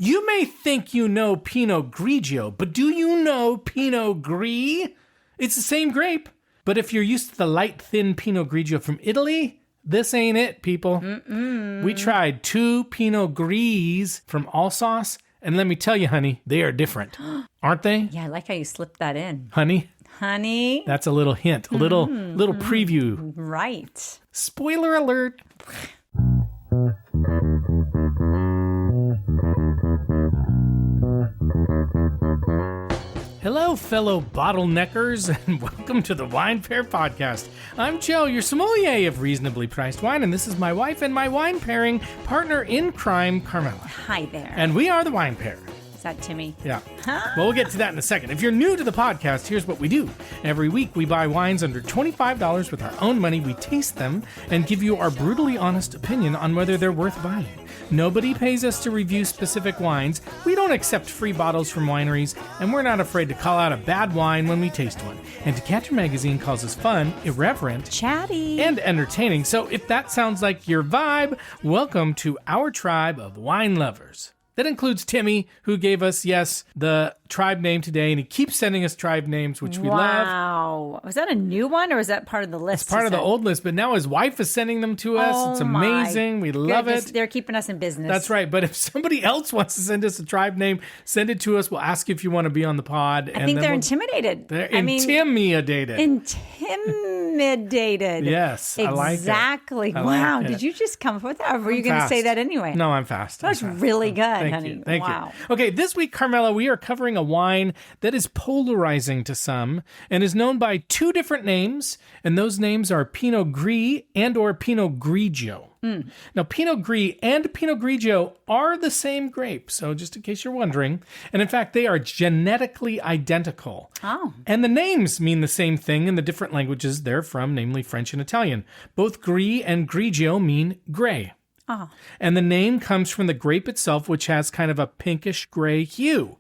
You may think you know Pinot Grigio, but do you know Pinot Gris? It's the same grape, but if you're used to the light, thin Pinot Grigio from Italy, this ain't it, people. We tried 2 Pinot Gris from Alsace, and let me tell you, honey, they are different. Aren't they? Yeah, I like how you slipped that in. Honey? That's a little hint, a little preview. Right. Spoiler alert. Hello, fellow bottleneckers, and welcome to the Wine Pair Podcast. I'm Joe, your sommelier of reasonably priced wine, and this is my wife and my wine pairing partner in crime, Carmela. Hi there. And we are the Wine Pair. Is that Timmy? Yeah. Well, we'll get to that in a second. If you're new to the podcast, here's what we do. Every week, we buy wines under $25 with our own money. We taste them and give you our brutally honest opinion on whether they're worth buying. Nobody pays us to review specific wines. We don't accept free bottles from wineries, and we're not afraid to call out a bad wine when we taste one. And Decanter Magazine calls us fun, irreverent, chatty, and entertaining. So if that sounds like your vibe, welcome to our tribe of wine lovers. That includes Timmy, who gave us, the tribe name today, and he keeps sending us tribe names, which we love. Wow. Was that a new one, or is that part of the list? It's part of the old list, but now his wife is sending them to us. Oh, it's amazing. We love it. They're keeping us in business. That's right. But if somebody else wants to send us a tribe name, send it to us. We'll ask you if you want to be on the pod. I think they're intimidated. They're intimidated. Intimidated. Yes, I like it. Exactly. Wow. Did you just come up with that, or were you going to say that anyway? No, I'm fast. That's really good. Thank honey. you. Thank you. Okay, this week, Carmela, we are covering a wine that is polarizing to some and is known by 2 different names, and those names are Pinot Gris and or Pinot Grigio. Now, Pinot Gris and Pinot Grigio are the same grape, so just in case you're wondering. And in fact, they are genetically identical. Oh. And the names mean the same thing in the different languages they're from, namely French and Italian. Both Gris and Grigio mean gray. Oh. And the name comes from the grape itself, which has kind of a pinkish gray hue.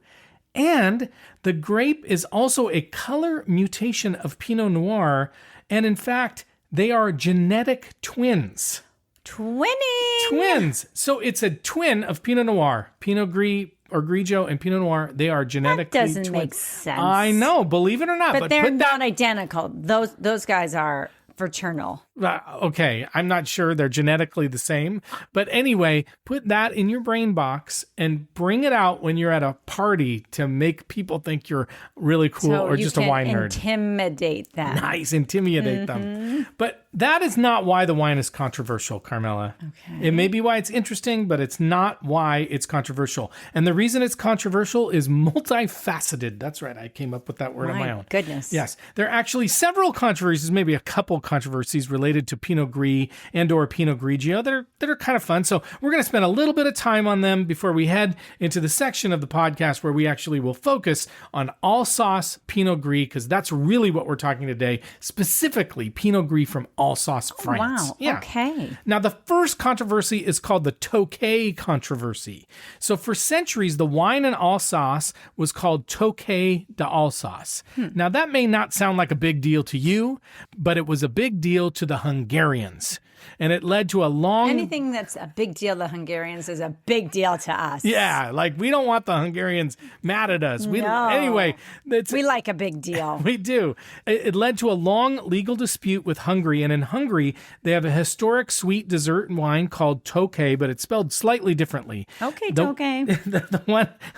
And the grape is also a color mutation of Pinot Noir. And in fact, they are genetic twins. Twins. So it's a twin of Pinot Noir. Pinot Gris or Grigio and Pinot Noir, they are genetically twins. That doesn't make sense. I know, believe it or not. But they're not identical. Those guys are fraternal. Okay, I'm not sure they're genetically the same. But anyway, put that in your brain box and bring it out when you're at a party to make people think you're really cool or just a wine nerd. Intimidate them. Nice, intimidate them. But that is not why the wine is controversial, Carmela. Okay. It may be why it's interesting, but it's not why it's controversial. And the reason it's controversial is multifaceted. That's right, I came up with that word on my own. Goodness. Yes, there are actually several controversies, maybe a couple controversies related to Pinot Gris and or Pinot Grigio that are kind of fun. So we're going to spend a little bit of time on them before we head into the section of the podcast where we actually will focus on Alsace Pinot Gris, because that's really what we're talking today, specifically Pinot Gris from Alsace, France. Wow. Yeah. Okay. Now, the first controversy is called the Tokay controversy. So for centuries, the wine in Alsace was called Tokay d'Alsace. Now, that may not sound like a big deal to you, but it was a big deal to the Hungarians. And it led to a long... Anything that's a big deal to Hungarians is a big deal to us. Yeah, like we don't want the Hungarians mad at us. No. Anyway, we like a big deal. We do. It led to a long legal dispute with Hungary. And in Hungary, they have a historic sweet dessert and wine called Tokay, but it's spelled slightly differently. Okay, Tokay.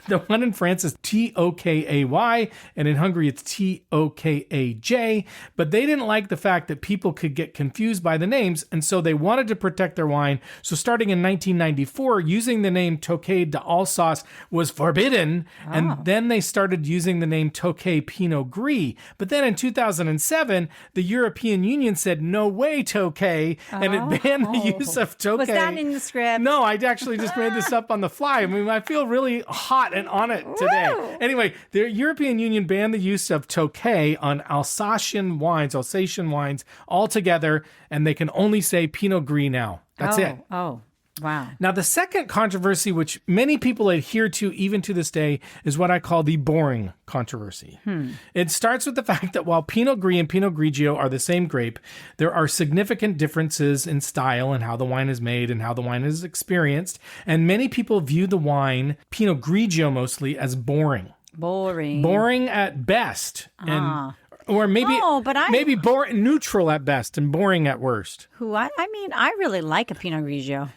The one in France is Tokay, and in Hungary it's Tokaj. But they didn't like the fact that people could get confused by the names, and so they wanted to protect their wine. So starting in 1994, using the name Tokay d'Alsace was forbidden. Oh. And then they started using the name Tokay Pinot Gris. But then in 2007, the European Union said, no way, Tokay. And it banned the use of Tokay. Was that in the script? No, I actually just made this up on the fly. I mean, I feel really hot and on it today. Woo! Anyway, the European Union banned the use of Tokay on Alsatian wines altogether, and they can only say Pinot Gris now. That's it. Oh. Wow. Now, the second controversy, which many people adhere to even to this day, is what I call the boring controversy. It starts with the fact that while Pinot Gris and Pinot Grigio are the same grape, there are significant differences in style and how the wine is made and how the wine is experienced. And many people view the wine, Pinot Grigio mostly, as boring. Boring at best. Or maybe maybe neutral at best and boring at worst. I really like a Pinot Grigio.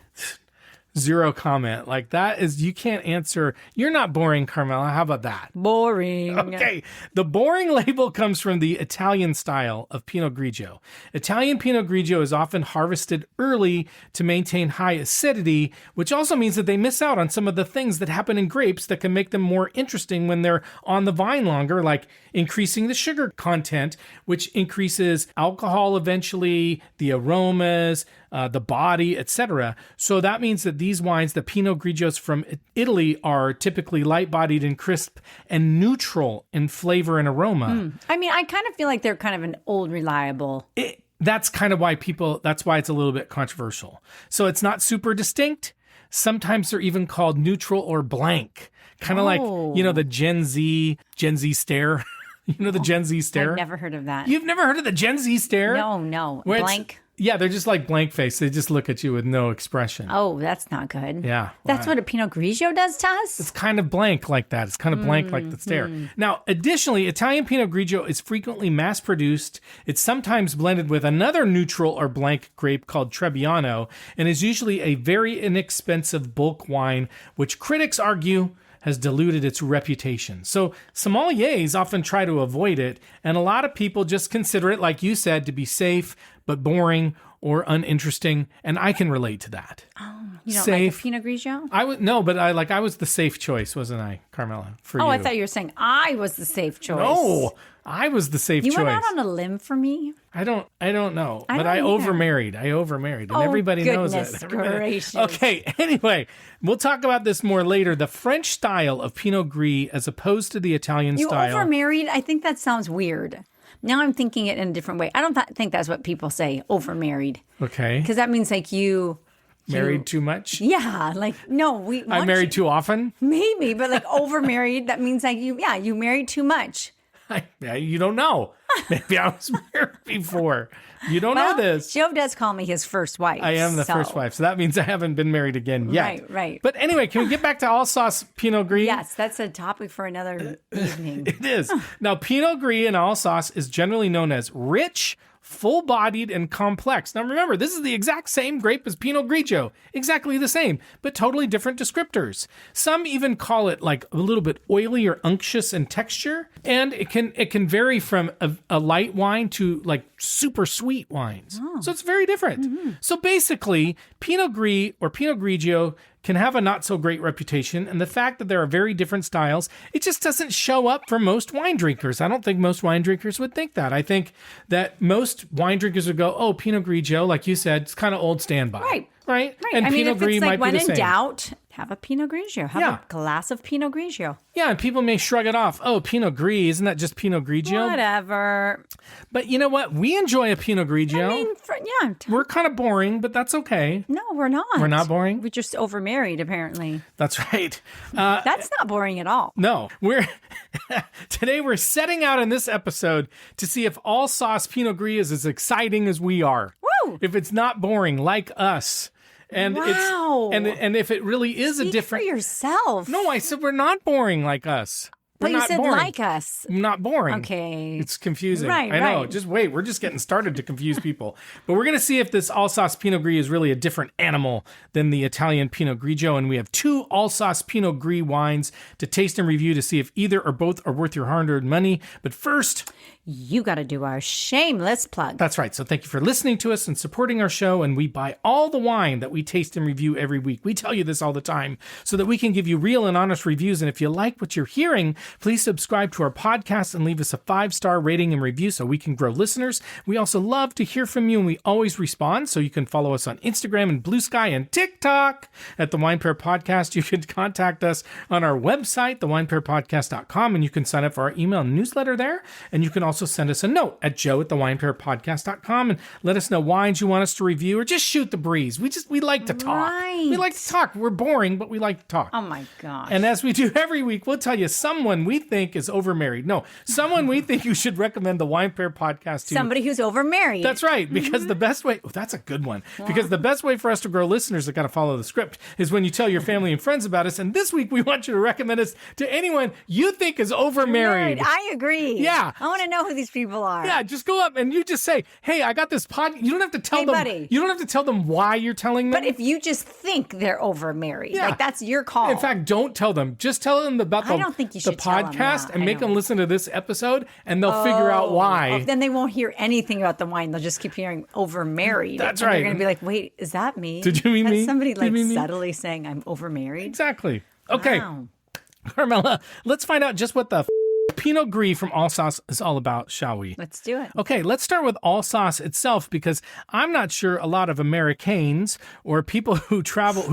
Zero comment. Like that is, you can't answer. You're not boring, Carmela. How about that? Boring. Okay. The boring label comes from the Italian style of Pinot Grigio. Italian Pinot Grigio is often harvested early to maintain high acidity, which also means that they miss out on some of the things that happen in grapes that can make them more interesting when they're on the vine longer, like increasing the sugar content, which increases alcohol eventually, the aromas, the body, etc. So that means that these wines, the Pinot Grigios from Italy, are typically light-bodied and crisp and neutral in flavor and aroma. I kind of feel like they're kind of an old reliable. That's kind of why that's why it's a little bit controversial. So it's not super distinct. Sometimes they're even called neutral or blank. Kind of like, the Gen Z stare. The Gen Z stare? I've never heard of that. You've never heard of the Gen Z stare? No. Blank? Yeah, they're just like blank face. They just look at you with no expression. Oh, that's not good. Yeah. That's what a Pinot Grigio does to us? It's kind of blank like that. It's kind of blank like the stare. Now, additionally, Italian Pinot Grigio is frequently mass-produced. It's sometimes blended with another neutral or blank grape called Trebbiano, and is usually a very inexpensive bulk wine, which critics argue has diluted its reputation. So sommeliers often try to avoid it, and a lot of people just consider it, like you said, to be safe, but boring or uninteresting, and I can relate to that. Oh, you don't like a Pinot Grigio? I was the safe choice, wasn't I, Carmela? For you. I thought you were saying I was the safe choice. No, I was the safe choice. You went out on a limb for me? I don't know, but I overmarried. And everybody knows it. Gracious. Okay, anyway, we'll talk about this more later. The French style of Pinot Gris as opposed to the Italian style. You overmarried? I think that sounds weird. Now I'm thinking it in a different way. I don't think that's what people say, overmarried. Okay. Because that means like you... Married too much? Yeah, like, no. I married too often? Maybe, but like overmarried, that means like you married too much. You don't know. Maybe I was married before. You don't know this. Joe does call me his first wife. I am the first wife, so that means I haven't been married again yet. Right. But anyway, can we get back to Alsace Pinot Gris? Yes, that's a topic for another evening. It is. Now, Pinot Gris in Alsace is generally known as rich, full-bodied, and complex. Now remember, this is the exact same grape as Pinot Grigio. Exactly the same, but totally different descriptors. Some even call it like a little bit oily or unctuous in texture, and it can vary from a light wine to like super sweet wines. So it's very different. So basically, Pinot Gris or Pinot Grigio can have a not so great reputation, and the fact that there are very different styles, it just doesn't show up for most wine drinkers. I don't think most wine drinkers would think that. I think that most wine drinkers would go, oh, Pinot Grigio, like you said, it's kind of old standby. Right. And Pinot Gris might be the same. When in doubt, have a Pinot Grigio. Have a glass of Pinot Grigio. Yeah, and people may shrug it off. Oh, Pinot Gris, isn't that just Pinot Grigio? Whatever. But you know what? We enjoy a Pinot Grigio. We're kind of boring, but that's okay. No, we're not. We're not boring? We're just overmarried, apparently. That's right. That's not boring at all. No. Today we're setting out in this episode to see if Alsace Pinot Gris is as exciting as we are. Woo! If it's not boring like us. And and if it really is Speak a different for yourself. No, I said we're not boring like us. But you said like us. Not boring. Okay. It's confusing. Right, I know. right. Just wait. We're just getting started to confuse people. But we're going to see if this Alsace Pinot Gris is really a different animal than the Italian Pinot Grigio. And we have 2 Alsace Pinot Gris wines to taste and review to see if either or both are worth your hard-earned money. But first, you got to do our shameless plug. That's right. So thank you for listening to us and supporting our show. And we buy all the wine that we taste and review every week. We tell you this all the time so that we can give you real and honest reviews. And if you like what you're hearing, Please subscribe to our podcast and leave us a 5-star rating and review so we can grow listeners. We also love to hear from you, and we always respond, so you can follow us on Instagram and Blue Sky and TikTok at The Wine Pair Podcast. You can contact us on our website, thewinepairpodcast.com, and you can sign up for our email newsletter there. And you can also send us a note at joe@thewinepairpodcast.com and let us know wines you want us to review, or just shoot the breeze. We like to talk. Right. We like to talk. We're boring, but we like to talk. Oh my gosh. And as we do every week, we'll tell you someone we think is overmarried. No, someone we think you should recommend the Wine Pair Podcast to. Somebody who's overmarried. That's right, because the best way, that's a good one, because the best way for us to grow listeners that got to follow the script is when you tell your family and friends about us. And this week, we want you to recommend us to anyone you think is overmarried. I agree. Yeah. I want to know who these people are. Yeah, just go up and you just say, hey, I got this pod. You don't have to tell Hey, them. buddy. You don't have to tell them why you're telling them. But if you just think they're overmarried, Yeah. like that's your call. In fact, don't tell them. Just tell them about I don't think you should the tell them podcast that. and I make them don't. listen to this episode, and they'll figure out why. Oh, then they won't hear anything about the wine. They'll just keep hearing overmarried. That's and right. They're going to be like, wait, is that me? Did you mean That's me? somebody Did you mean me? subtly saying I'm overmarried. Exactly. Okay, Wow. Carmela, let's find out just what the Pinot Gris from Alsace is all about, shall we? Let's do it. Okay, let's start with Alsace itself, because I'm not sure a lot of Americans or people who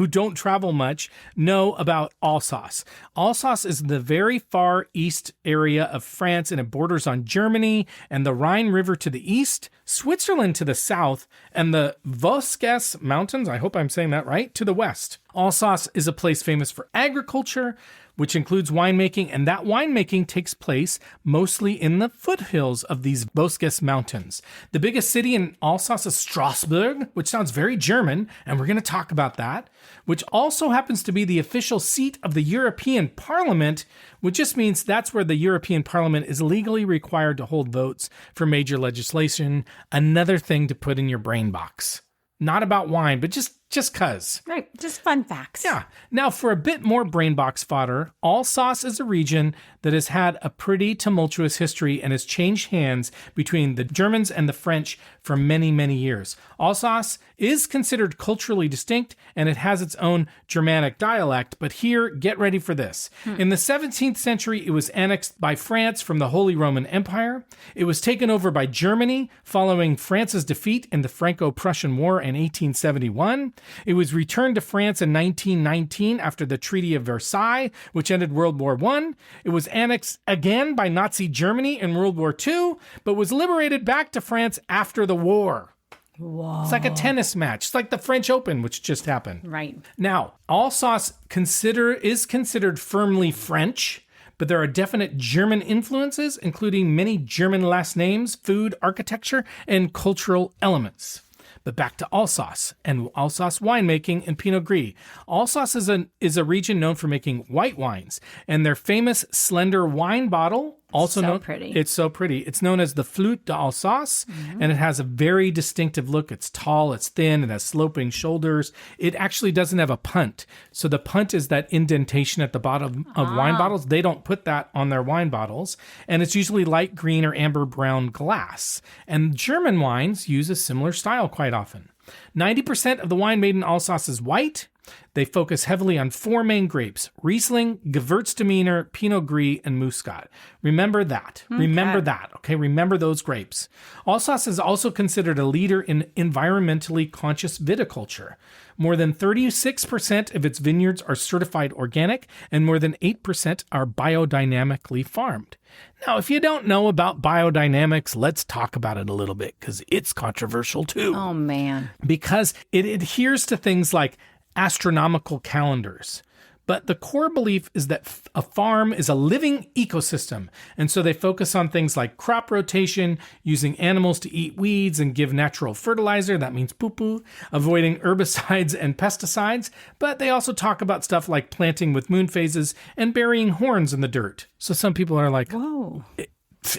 don't travel much know about Alsace. Alsace is the very far east area of France, and it borders on Germany and the Rhine River to the east, Switzerland to the south, and the Vosges Mountains, I hope I'm saying that right, to the west. Alsace is a place famous for agriculture, which includes winemaking, and that winemaking takes place mostly in the foothills of these Vosges Mountains. The biggest city in Alsace is Strasbourg, which sounds very German, and we're going to talk about that, which also happens to be the official seat of the European Parliament, which just means that's where the European Parliament is legally required to hold votes for major legislation. Another thing to put in your brain box. Not about wine, but just 'cause. Right. Just fun facts. Yeah. Now, for a bit more brain box fodder, Alsace is a region that has had a pretty tumultuous history and has changed hands between the Germans and the French for many, many years. Alsace is considered culturally distinct, and it has its own Germanic dialect, but here, get ready for this. In the 17th century, it was annexed by France from the Holy Roman Empire. It was taken over by Germany following France's defeat in the Franco-Prussian War in 1871. It was returned to France in 1919 after the Treaty of Versailles, which ended World War I. It was annexed again by Nazi Germany in World War II, but was liberated back to France after the war. Whoa. It's like a tennis match. It's like the French Open, which just happened. Right. Now, Alsace is considered firmly French, but there are definite German influences, including many German last names, food, architecture, and cultural elements. But back to Alsace and Alsace winemaking and Pinot Gris. Alsace is a region known for making white wines, and their famous slender wine bottle, also So known, pretty. It's so pretty. It's known as the Flûte d'Alsace, and it has a very distinctive look. It's tall, it's thin, it has sloping shoulders. It actually doesn't have a punt. So the punt is that indentation at the bottom of wine bottles. They don't put that on their wine bottles, and it's usually light green or amber brown glass. And German wines use a similar style quite often. 90% of the wine made in Alsace is white. They focus heavily on 4 main grapes: Riesling, Gewürztraminer, Pinot Gris, and Muscat. Remember that. Remember that. Okay, remember those grapes. Alsace is also considered a leader in environmentally conscious viticulture. More than 36% of its vineyards are certified organic, and more than 8% are biodynamically farmed. Now, if you don't know about biodynamics, let's talk about it a little bit, because it's controversial too. Oh, man. Because it adheres to things like astronomical calendars. But the core belief is that a farm is a living ecosystem. And so they focus on things like crop rotation, using animals to eat weeds and give natural fertilizer, that means poo-poo, avoiding herbicides and pesticides. But they also talk about stuff like planting with moon phases and burying horns in the dirt. So some people are like, Whoa.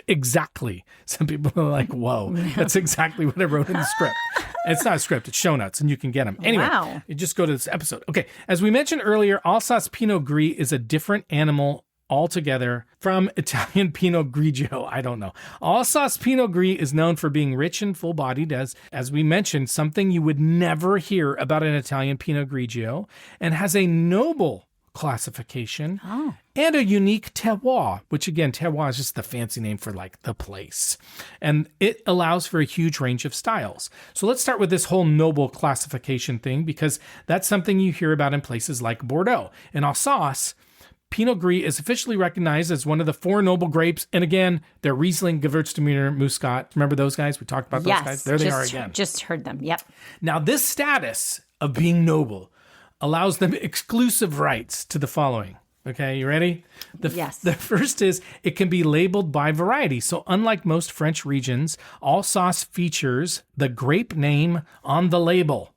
exactly. Some people are like, whoa, that's exactly what I wrote in the script. It's not a script, it's show notes, and you can get them. Anyway, Wow. you just go to this episode. Okay, as we mentioned earlier, Alsace Pinot Gris is a different animal altogether from Italian Pinot Grigio. I don't know. Alsace Pinot Gris is known for being rich and full-bodied, as we mentioned, something you would never hear about an Italian Pinot Grigio, and has a noble classification, and a unique terroir, which again, terroir is just the fancy name for like the place. And it allows for a huge range of styles. So let's start with this whole noble classification thing, because that's something you hear about in places like Bordeaux. In Alsace, Pinot Gris is officially recognized as one of the 4 noble grapes. And again, they're Riesling, Gewürztraminer, Muscat. Remember those guys? We talked about those guys. There they are again. Just heard them. Yep. Now, this status of being noble allows them exclusive rights to the following. Okay, you ready? Yes. The first is it can be labeled by variety. So unlike most French regions, Alsace features the grape name on the label,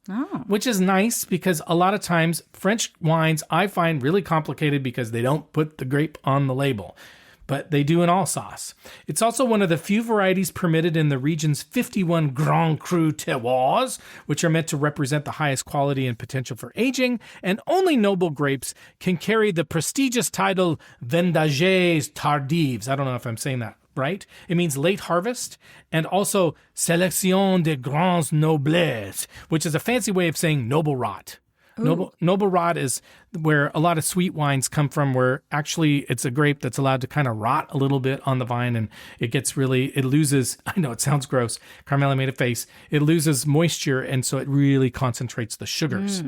which is nice because a lot of times French wines I find really complicated because they don't put the grape on the label. But they do in Alsace. It's also one of the few varieties permitted in the region's 51 Grand Cru terroirs, which are meant to represent the highest quality and potential for aging, and only noble grapes can carry the prestigious title Vendages tardives. I don't know if I'm saying that right. It means late harvest, and also Sélection des Grands Nobles, which is a fancy way of saying noble rot. Noble rot is where a lot of sweet wines come from, where actually it's a grape that's allowed to kind of rot a little bit on the vine, and it loses, I know it sounds gross, Carmela made a face, it loses moisture, and so it really concentrates the sugars.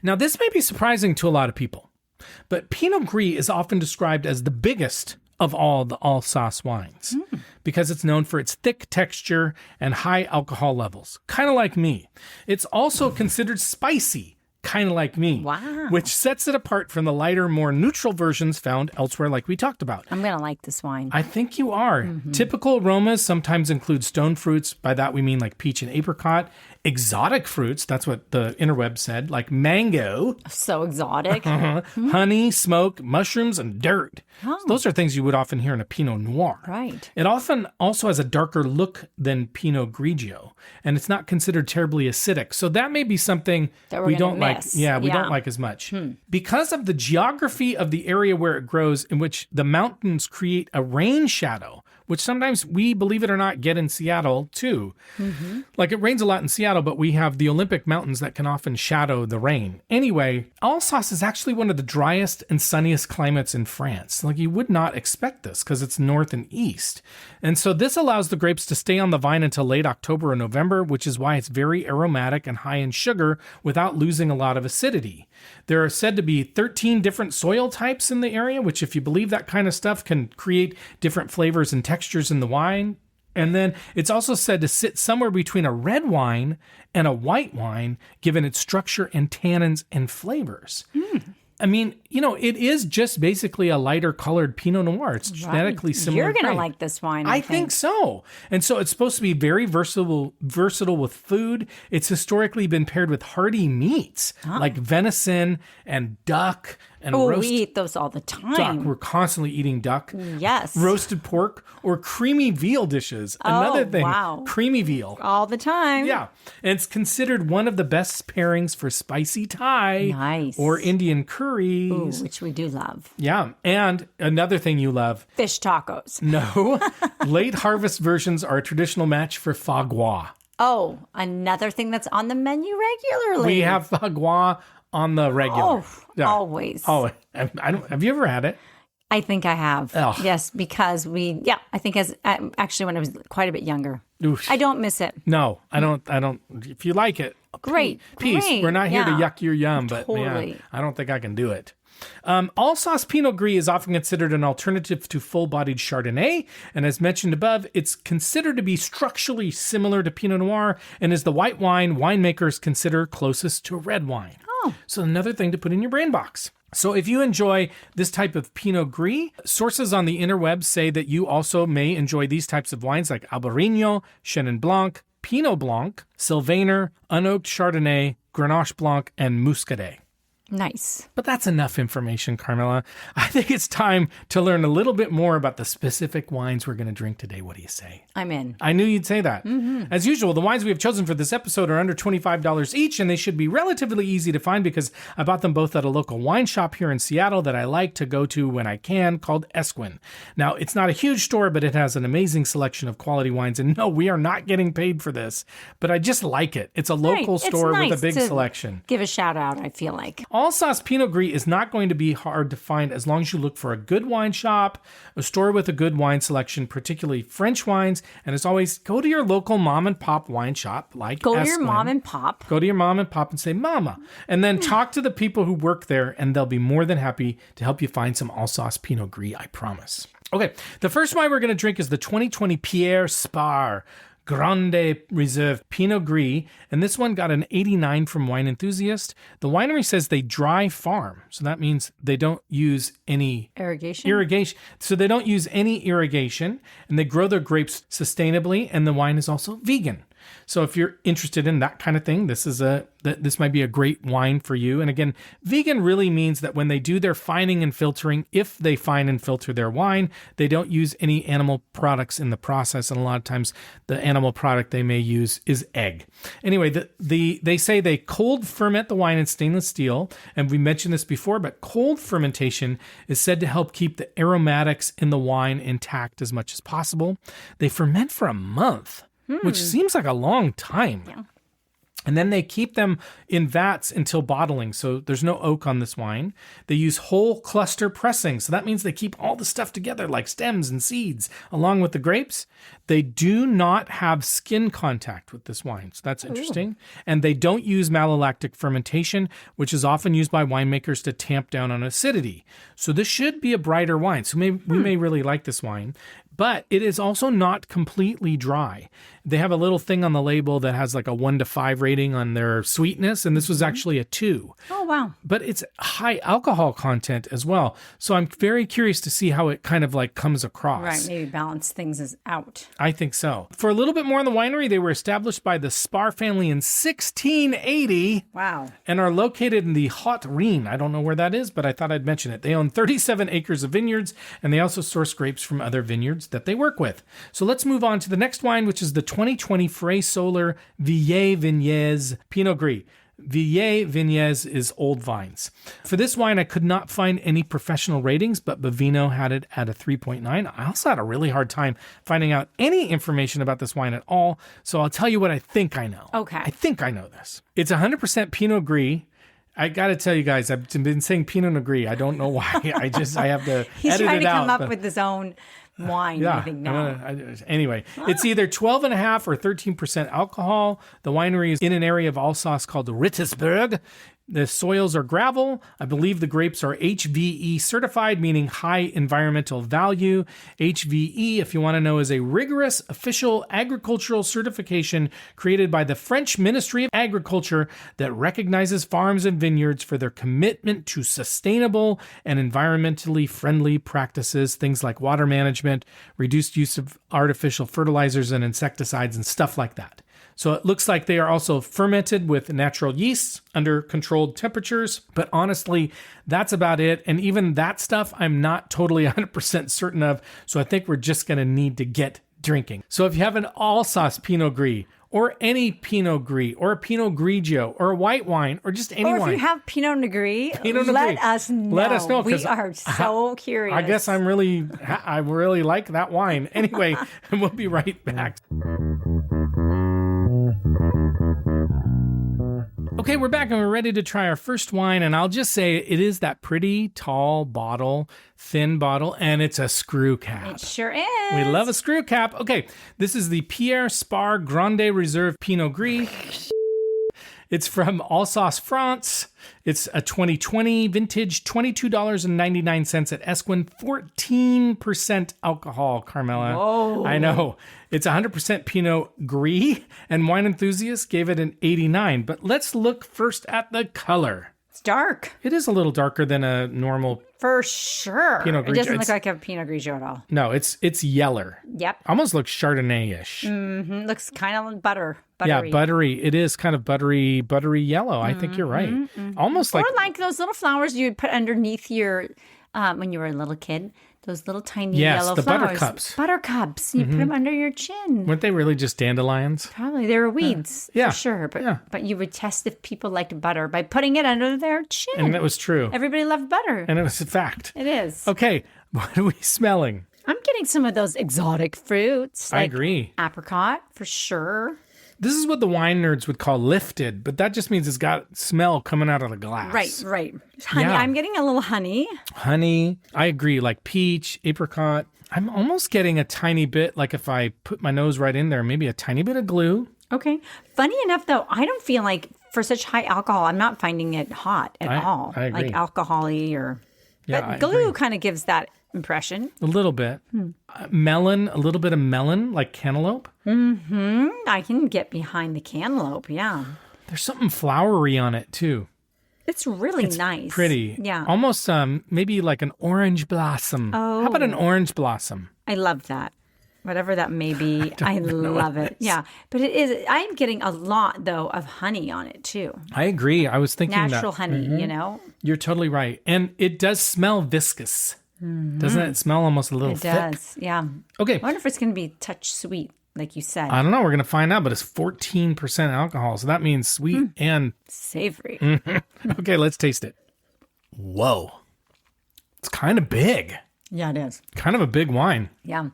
Now, this may be surprising to a lot of people, but Pinot Gris is often described as the biggest of all the Alsace wines because it's known for its thick texture and high alcohol levels, kind of like me. It's also considered spicy, kind of like me, which sets it apart from the lighter, more neutral versions found elsewhere like we talked about. I'm going to like this wine. I think you are. Typical aromas sometimes include stone fruits. By that we mean like peach and apricot. Exotic fruits, that's what the interweb said, like mango. So exotic. Honey, smoke, mushrooms, and dirt. So those are things you would often hear in a Pinot Noir. Right. It often also has a darker look than Pinot Grigio, and it's not considered terribly acidic. So that may be something that we don't like. Yeah, we don't like as much. Because of the geography of the area where it grows, in which the mountains create a rain shadow, which sometimes we, believe it or not, get in Seattle too. Like it rains a lot in Seattle, but we have the Olympic Mountains that can often shadow the rain. Anyway, Alsace is actually one of the driest and sunniest climates in France. Like you would not expect this because it's north and east. And so this allows the grapes to stay on the vine until late October or November, which is why it's very aromatic and high in sugar without losing a lot of acidity. There are said to be 13 different soil types in the area, which if you believe that kind of stuff can create different flavors and textures in the wine. And then it's also said to sit somewhere between a red wine and a white wine, given its structure and tannins and flavors. I mean, it is just basically a lighter colored Pinot Noir. It's genetically similar. You're going to like this wine, I think so. And so it's supposed to be very versatile with food. It's historically been paired with hearty meats like venison and duck and we eat those all the time. Duck. We're constantly eating duck. Yes. Roasted pork or creamy veal dishes. Another thing. Wow. Creamy veal. All the time. Yeah. And it's considered one of the best pairings for spicy Thai or Indian curries. Which we do love. Yeah. And another thing you love. Fish tacos. No. Late harvest versions are a traditional match for foie gras. Oh, another thing that's on the menu regularly. We have foie gras on the regular. Oh, always. Oh, have you ever had it? I think I have. Oh. Yes, because I think actually when I was quite a bit younger. Oof. I don't miss it. No, I don't. If you like it, great. Peace. Great. We're not here to yuck your yum, but totally. Man, I don't think I can do it. Alsace Pinot Gris is often considered an alternative to full-bodied Chardonnay, and as mentioned above, it's considered to be structurally similar to Pinot Noir, and is the white wine winemakers consider closest to a red wine. Oh. So another thing to put in your brain box. So if you enjoy this type of Pinot Gris, sources on the interweb say that you also may enjoy these types of wines like Albarino, Chenin Blanc, Pinot Blanc, Sylvaner, Unoaked Chardonnay, Grenache Blanc, and Muscadet. Nice. But that's enough information, Carmela. I think it's time to learn a little bit more about the specific wines we're going to drink today. What do you say? I'm in. I knew you'd say that. As usual, the wines we have chosen for this episode are under $25 each, and they should be relatively easy to find because I bought them both at a local wine shop here in Seattle that I like to go to when I can, called Esquin. Now, it's not a huge store, but it has an amazing selection of quality wines. And no, we are not getting paid for this, but I just like it. It's a local store with a big selection. Give a shout out, I feel like. Alsace Pinot Gris is not going to be hard to find as long as you look for a good wine shop, a store with a good wine selection, particularly French wines. And as always, go to your local mom and pop wine shop like Go to Esquin. your mom and pop. Go to your mom and pop and say, Mama. And then talk to the people who work there, and they'll be more than happy to help you find some Alsace Pinot Gris, I promise. Okay, the first wine we're going to drink is the 2020 Pierre Sparr Grande Réserve Pinot Gris, and this one got an 89 from Wine Enthusiast. The winery says they dry farm, so that means they don't use any irrigation. So they don't use any irrigation, and they grow their grapes sustainably, and the wine is also vegan. So if you're interested in that kind of thing, this might be a great wine for you. And again, vegan really means that when they do their fining and filtering, if they fine and filter their wine, they don't use any animal products in the process. And a lot of times the animal product they may use is egg. Anyway, they say they cold ferment the wine in stainless steel. And we mentioned this before, but cold fermentation is said to help keep the aromatics in the wine intact as much as possible. They ferment for a month. Which seems like a long time. Yeah. And then they keep them in vats until bottling. So there's no oak on this wine. They use whole cluster pressing. So that means they keep all the stuff together like stems and seeds along with the grapes. They do not have skin contact with this wine. So that's interesting. Ooh. And they don't use malolactic fermentation, which is often used by winemakers to tamp down on acidity. So this should be a brighter wine. So we may really like this wine. But it is also not completely dry. They have a little thing on the label that has like a 1 to 5 rating on their sweetness, and this was actually a 2. Oh, wow. But it's high alcohol content as well. So I'm very curious to see how it kind of like comes across. Right, maybe balance things out. I think so. For a little bit more on the winery, they were established by the Sparr family in 1680. Wow. And are located in the Haute Rhine. I don't know where that is, but I thought I'd mention it. They own 37 acres of vineyards, and they also source grapes from other vineyards that they work with. So let's move on to the next wine, which is the 2020 Frey-Sohler Vignes Pinot Gris. Vignes is old vines. For this wine, I could not find any professional ratings, but Bovino had it at a 3.9. I also had a really hard time finding out any information about this wine at all, so I'll tell you what I think I know. Okay. I think I know this. It's 100% Pinot Gris. I got to tell you guys, I've been saying Pinot Gris. I don't know why. I have to He's edit it out. He's trying to come up with his own wine, I think now. Anyway, it's either 12.5 or 13% alcohol. The winery is in an area of Alsace called Rittersberg. The soils are gravel. I believe the grapes are HVE certified, meaning high environmental value. HVE, if you want to know, is a rigorous official agricultural certification created by the French Ministry of Agriculture that recognizes farms and vineyards for their commitment to sustainable and environmentally friendly practices, things like water management, reduced use of artificial fertilizers and insecticides, and stuff like that. So it looks like they are also fermented with natural yeasts under controlled temperatures. But honestly, that's about it. And even that stuff, I'm not totally 100% certain of. So I think we're just going to need to get drinking. So if you have an Alsace Pinot Gris, or any Pinot Gris, or a Pinot Grigio, or a white wine, or just any wine. Or if you have Pinot Gris, let us know. Let us know. We are so curious. I guess I really like that wine. Anyway, we'll be right back. Okay, we're back and we're ready to try our first wine. And I'll just say it is that pretty tall bottle, thin bottle, and it's a screw cap. It sure is. We love a screw cap. Okay, this is the Pierre Sparr Grande Réserve Pinot Gris. It's from Alsace, France. It's a 2020 vintage, $22.99 at Esquin, 14% alcohol, Carmela. Whoa. I know. It's 100% Pinot Gris, and Wine Enthusiast gave it an 89. But let's look first at the color. It's dark. It is a little darker than a normal For sure. Pinot Grigio. It doesn't look like a Pinot Grigio at all. No, it's yeller. Yep. Almost looks Chardonnay-ish. Mm-hmm. Looks kind of buttery. Yeah, buttery. It is kind of buttery yellow. I think you're right. Mm-hmm. Almost like... Or like those little flowers you'd put underneath your, when you were a little kid. Those little tiny yellow the flowers. Buttercups. You put them under your chin. Weren't they really just dandelions? Probably. They were weeds, for sure. But you would test if people liked butter by putting it under their chin. And that was true. Everybody loved butter. And it was a fact. It is. Okay, what are we smelling? I'm getting some of those exotic fruits. I agree. Apricot, for sure. This is what the wine nerds would call lifted, but that just means it's got smell coming out of the glass. Right. Honey, Yeah. I'm getting a little honey. Honey, I agree, like peach, apricot. I'm almost getting a tiny bit, like if I put my nose right in there, maybe a tiny bit of glue. Okay. Funny enough, though, I don't feel like for such high alcohol, I'm not finding it hot at all. I agree. Like alcohol-y or... Yeah, but I glue agree. kind of gives that impression. A little bit. Melon, a little bit of melon, like cantaloupe. I can get behind the cantaloupe, yeah. There's something flowery on it, too. It's really nice. Pretty. Yeah. Almost maybe like an orange blossom. Oh. How about an orange blossom? I love that. Whatever that may be, I love it. Yeah. But it is, I'm getting a lot, though, of honey on it, too. I agree. I was thinking Natural that. honey, you know? You're totally right. And it does smell viscous. Doesn't it smell almost a little It thick? does, yeah. Okay. I wonder if it's going to be touch sweet, like you said. I don't know. We're going to find out, but it's 14% alcohol. So that means sweet and... Savory. Okay, let's taste it. Whoa. It's kind of big. Yeah, it is. Kind of a big wine. Yeah.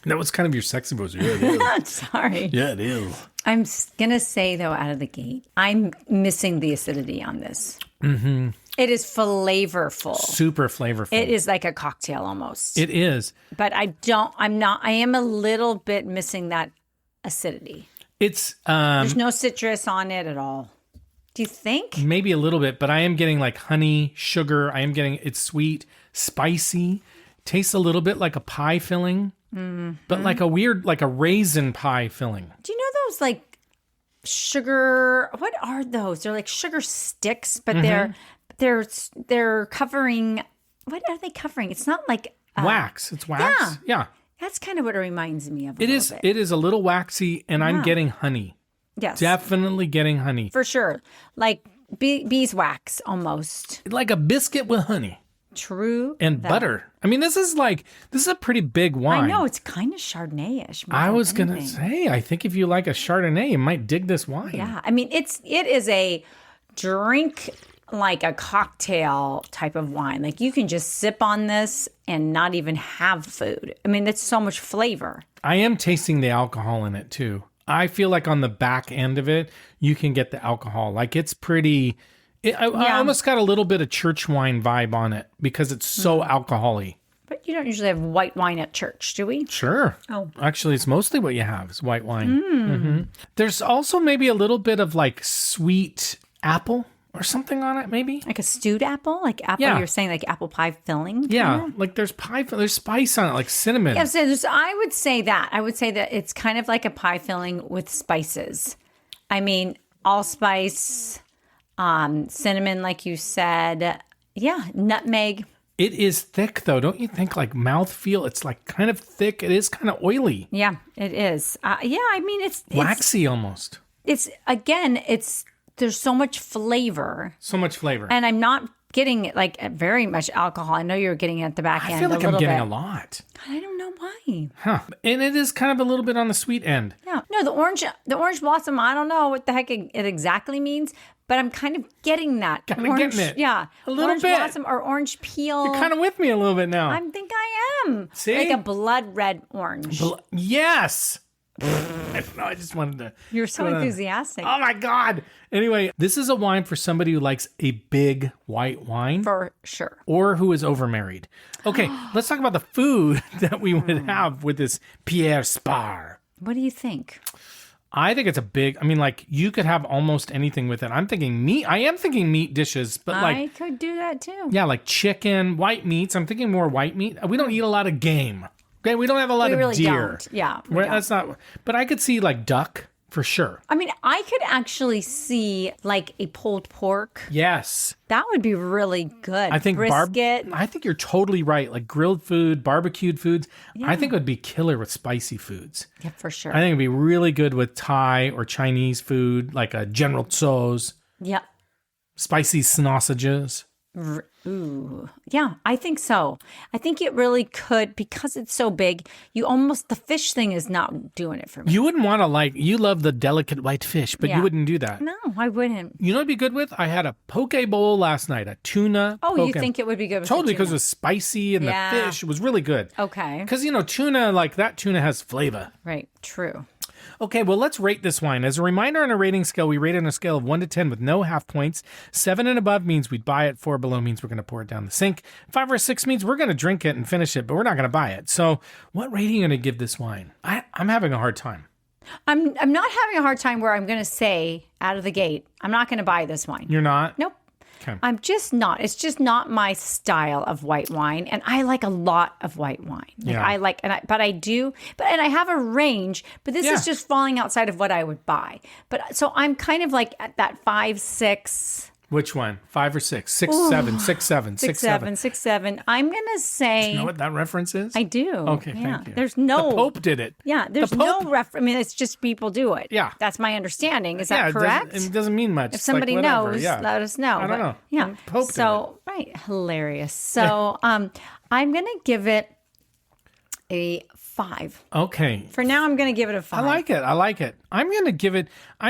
That was kind of your sexy voice. Yeah, it is. Sorry. Yeah, it is. I'm going to say, though, out of the gate, I'm missing the acidity on this. Mm-hmm. It is flavorful. Super flavorful. It is like a cocktail almost. It is. But I am a little bit missing that acidity. It's There's no citrus on it at all. Do you think? maybe a little bit, but I am getting like honey, sugar. I am getting, it's sweet, spicy. Tastes a little bit like a pie filling, but like a weird, like a raisin pie filling. Do you know those like sugar, what are those? They're like sugar sticks, but they're covering, what are they covering? It's not like Wax. It's wax. Yeah. That's kind of what it reminds me of. It is. Bit. It is a little waxy, and I'm getting honey. Yes, Definitely getting honey. for sure. Like beeswax almost. Like a biscuit with honey True. and that. butter. I mean, this is a pretty big wine. I know it's kind of Chardonnay-ish. more I than was going to anything. say, I think if you like a Chardonnay, you might dig this wine. Yeah, I mean it is a drink like a cocktail type of wine. Like you can just sip on this and not even have food. I mean, it's so much flavor. I am tasting the alcohol in it too. I feel like on the back end of it, you can get the alcohol. Like it's pretty. I almost got a little bit of church wine vibe on it because it's so alcohol-y. But you don't usually have white wine at church, do we? Sure. Oh. Actually, it's mostly what you have is white wine. Mm-hmm. There's also maybe a little bit of like sweet apple or something on it, maybe. Like a stewed apple? Like apple, Yeah. you're saying like apple pie filling? Yeah, kinda? like there's there's spice on it, like cinnamon. Yeah, so I would say that. I would say that it's kind of like a pie filling with spices. I mean, allspice, cinnamon, like you said. Yeah, nutmeg. It is thick though, don't you think? Like mouthfeel, it's like kind of thick. It is kind of oily, Yeah, it is. Yeah, I mean, it's waxy almost. It's again, there's so much flavor, So much flavor. and I'm not getting like very much alcohol. I know you're getting it at the back end. I feel like I'm little getting bit. a lot. I don't know why. Huh. And it is kind of a little bit on the sweet end. Yeah, no, the orange blossom. I don't know what the heck it exactly means, but I'm kind of getting that. Kinda Orange, getting it. Yeah, A little orange bit. blossom or orange peel. You're kind of with me a little bit now. I think I am. See? Like a blood red orange. Yes. I don't know. I just wanted to. You're so enthusiastic. Oh my God. Anyway, this is a wine for somebody who likes a big white wine For sure. or who is overmarried. Okay, let's talk about the food that we would have with this Pierre Sparr. What do you think? I think it's a big, I mean, like you could have almost anything with it. I'm thinking meat. I am thinking meat dishes, but like, I could do that too. yeah, like chicken, white meats. I'm thinking more white meat. We don't eat a lot of game. Okay, we don't have a lot We of really deer. don't. Yeah, we Well, don't. that's not, but I could see like duck for sure. I mean, I could actually see like a pulled pork. Yes. That would be really good. I think brisket. I think you're totally right. Like grilled food, barbecued foods. I think it would be killer with spicy foods. Yeah, for sure. I think it'd be really good with Thai or Chinese food, like a General Tso's, Yeah. spicy sausages. Ooh. Yeah, I think so. I think it really could because it's so big. The fish thing is not doing it for me. You wouldn't want to you love the delicate white fish, but Yeah. you wouldn't do that. No, I wouldn't. You know what'd be good with? I had a poke bowl last night, a tuna. Oh, you poke. think it would be good with the Totally, because it tuna. was spicy and Yeah. the fish was really good. Okay. Because, tuna, like that tuna has flavor. Right. True. Okay, well, let's rate this wine. As a reminder, on a rating scale, we rate it on a scale of 1 to 10 with no half points. 7 and above means we'd buy it. 4 below means we're going to pour it down the sink. 5 or 6 means we're going to drink it and finish it, but we're not going to buy it. So what rating are you going to give this wine? I'm having a hard time. I'm not having a hard time where I'm going to say out of the gate, I'm not going to buy this wine. You're not? Nope. Okay. I'm just not. It's just not my style of white wine, and I like a lot of white wine. I have a range, but this is just falling outside of what I would buy. But so I'm kind of like at that 5, 6. Which one? 5 or 6? 6, 7, 6, 7, 6, 7. 6, 7. I'm going to say... Do you know what that reference is? I do. Okay, thank you. There's no... The Pope did it. Yeah, there's no reference. I mean, it's just people do it. Yeah. That's my understanding. Is that correct? It doesn't mean much. If somebody knows, let us know. I don't know. Yeah. Pope did it. Right. Hilarious. So I'm going to give it a 5. Okay. For now, I'm going to give it a 5. I like it. I'm going to give it... I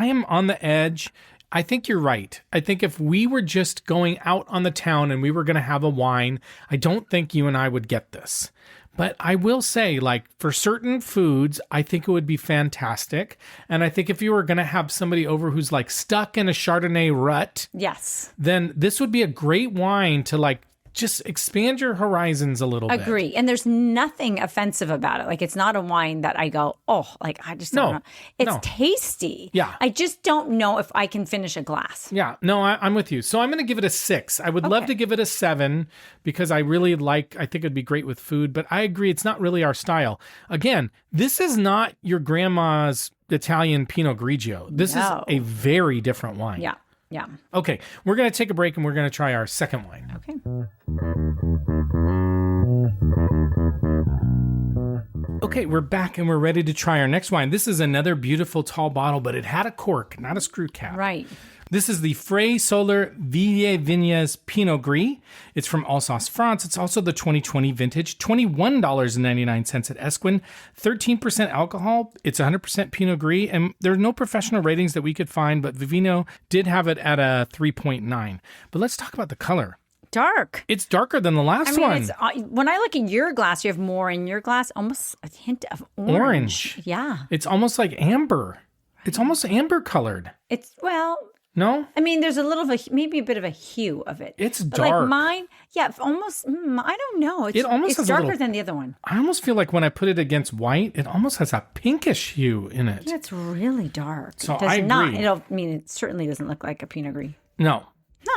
am on the edge. I think you're right. I think if we were just going out on the town and we were going to have a wine, I don't think you and I would get this. But I will say, like, for certain foods, I think it would be fantastic. And I think if you were going to have somebody over who's, like, stuck in a Chardonnay rut, yes, then this would be a great wine to, like, just expand your horizons a little bit. Agree. And there's nothing offensive about it. Like, it's not a wine that I go, oh, like, I just don't know. It's tasty. Yeah. I just don't know if I can finish a glass. Yeah. No, I'm with you. So I'm going to give it a 6. I would love to give it a 7 because I think it'd be great with food, but I agree. It's not really our style. Again, this is not your grandma's Italian Pinot Grigio. This is a very different wine. Yeah. Yeah. Okay, we're going to take a break and we're going to try our second wine. Okay. Okay, we're back and we're ready to try our next wine. This is another beautiful tall bottle, but it had a cork, not a screw cap. Right. This is the Frey-Sohler Vignes Pinot Gris. It's from Alsace, France. It's also the 2020 vintage, $21.99 at Esquin, 13% alcohol. It's 100% Pinot Gris, and there are no professional ratings that we could find, but Vivino did have it at a 3.9. But let's talk about the color. Dark. It's darker than the last one. It's, when I look in your glass, you have more in your glass, almost a hint of orange. Yeah. It's almost like amber. It's almost amber colored. No? I mean, there's a little of maybe a bit of a hue of it. It's but dark. Like mine, almost, I don't know. It's darker than the other one. I almost feel like when I put it against white, it almost has a pinkish hue in it. Yeah, it's really dark. So it does I agree. It certainly doesn't look like a Pinot Gris. No.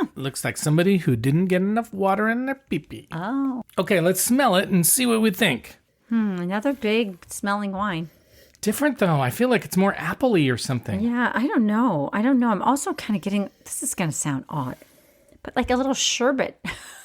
It looks like somebody who didn't get enough water in their pee-pee. Oh. Okay, let's smell it and see what we think. Another big smelling wine. Different, though. I feel like it's more apple-y or something. Yeah, I don't know. I'm also kind of getting, this is going to sound odd, but like a little sherbet.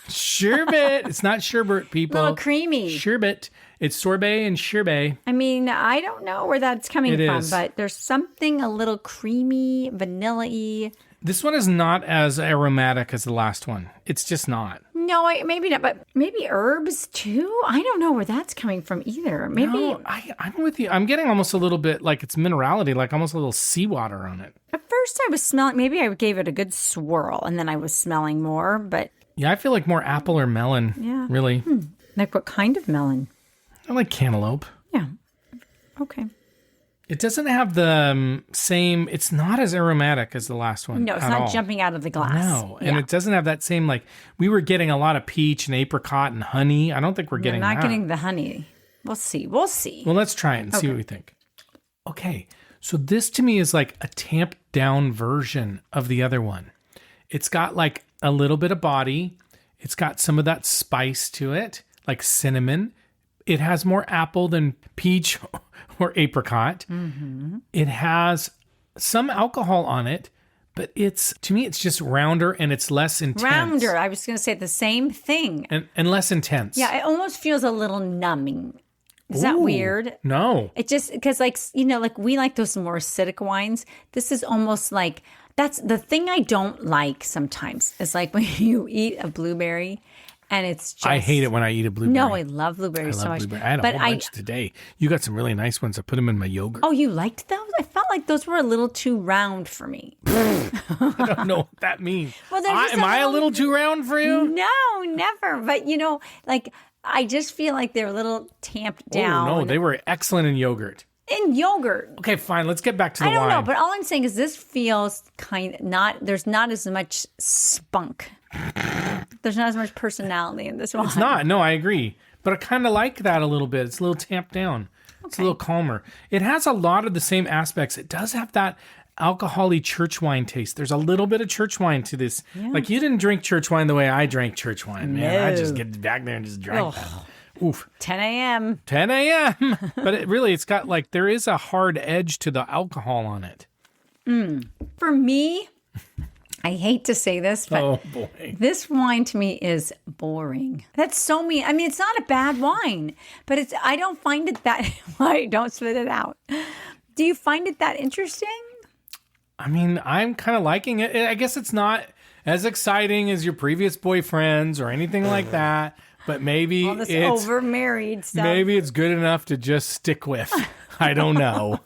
Sherbet. It's not sherbet, people. A little creamy. Sherbet. It's sorbet and sherbet. I mean, I don't know where that's coming from, but there's something a little creamy, vanilla-y. This one is not as aromatic as the last one. It's just not. No, maybe not, but maybe herbs too? I don't know where that's coming from either. Maybe. No, I'm with you. I'm getting almost a little bit like it's minerality, like almost a little seawater on it. At first I was smelling, maybe I gave it a good swirl and then I was smelling more, but. Yeah, I feel like more apple or melon. Yeah. Really. Like what kind of melon? I like cantaloupe. Yeah. Okay. It doesn't have the same, it's not as aromatic as the last one. No, it's not jumping out of the glass. No, and it doesn't have that same, like, we were getting a lot of peach and apricot and honey. I don't think we're getting that. We're not getting the honey. We'll see. Well, let's try it and see what we think. Okay, so this to me is like a tamped down version of the other one. It's got like a little bit of body. It's got some of that spice to it, like cinnamon. It has more apple than peach or apricot. Mm-hmm. It has some alcohol on it, but to me, it's just rounder and it's less intense. Rounder. I was going to say the same thing. And less intense. Yeah, it almost feels a little numbing. Is that weird? No. It just, because like we like those more acidic wines. This is almost like, that's the thing I don't like sometimes. Is like when you eat a blueberry. And it's just... I hate it when I eat a blueberry. No, I love blueberries so much. I had a whole bunch today. You got some really nice ones. I put them in my yogurt. Oh, you liked those? I felt like those were a little too round for me. I don't know what that means. Well, am I a little too round for you? No, never. But, like, I just feel like they're a little tamped down. Oh, no, they were excellent in yogurt. in yogurt. Okay, fine. Let's get back to the I don't wine. know, but all I'm saying is this feels there's not as much spunk. There's not as much personality in this wine. It's not. No, I agree. But I kind of like that a little bit. It's a little tamped down. It's a little calmer. It has a lot of the same aspects. It does have that alcohol-y church wine taste. There's a little bit of church wine to this. Yeah. Like, you didn't drink church wine the way I drank church wine, man. I just get back there and just drank that. Oof. 10 a.m. 10 a.m. But it's got like, there is a hard edge to the alcohol on it. For me, I hate to say this, but oh boy, this wine to me is boring. That's so mean. I mean, it's not a bad wine, but I don't find it that, why? Don't spit it out. Do you find it that interesting? I mean, I'm kind of liking it. I guess it's not as exciting as your previous boyfriends or anything like that. But maybe all this it's over-married stuff. Maybe it's good enough to just stick with. I don't know.